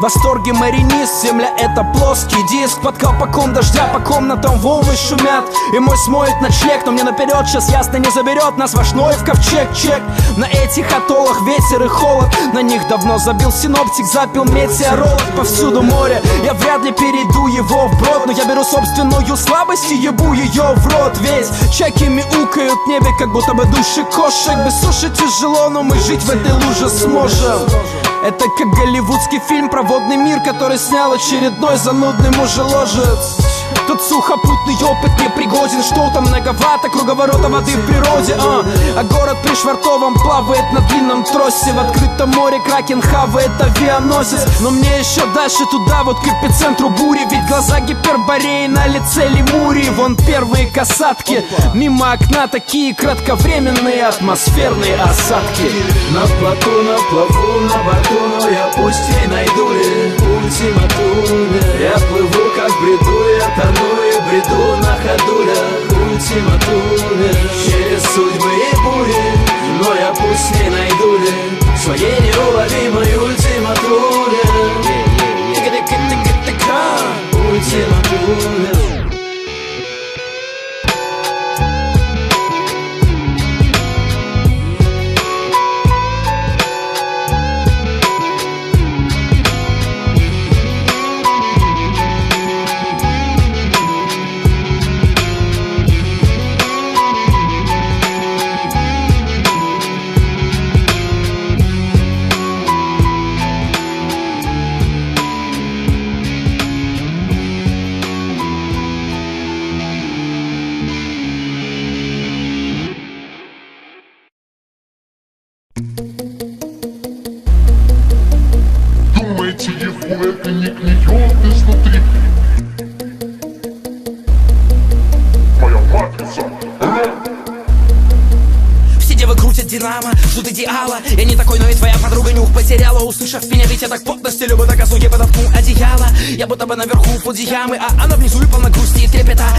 Восторги маринист, земля это плоский диск. Под колпаком дождя по комнатам волны шумят, и мой смоет ночлег, но мне наперед сейчас ясно не заберет нас ваш Ноев ковчег. Чек на этих атоллах ветер и холод, на них давно забил синоптик, запил метеоролог. Повсюду море, я вряд ли перейду его вброд, но я беру собственную слабость и ебу ее в рот весь. Чайки мяукают в небе, как будто бы души кошек. Без суши тяжело, но мы жить в этой луже сможем. Это как голливудский фильм про водный мир, который снял очередной занудный мужеложец. Тут сухопутный опыт непригоден, что там многовато круговорота воды в природе, а город пришвартован плавает на длинном тросе. В открытом море кракен хавает авианосец. Но мне еще дальше туда, вот к эпицентру бури, ведь глаза Гипербореи на лице Лемурии. Вон первые касатки, мимо окна такие кратковременные атмосферные осадки. На плоту, на плаву, на борту, но я пусть и найду ли ультиматум. Я плыву как в бреду, я тону и бреду на ходулях. Ультиматум через судьбы и бури, но я пусть не найду ли своей неуловимой ультиматуре. Ультиматуре. Думаете, его это не гниет изнутри? Моя матрица. Все девы крутят динамо, ждут идеала. Я не такой, но и твоя подруга нюх потеряла. Услышав меня, ведь я так плотно стелю бы доказу, я подоткну одеяло. Я будто бы наверху в фудзиямы, а она внизу и полна грусти и трепета.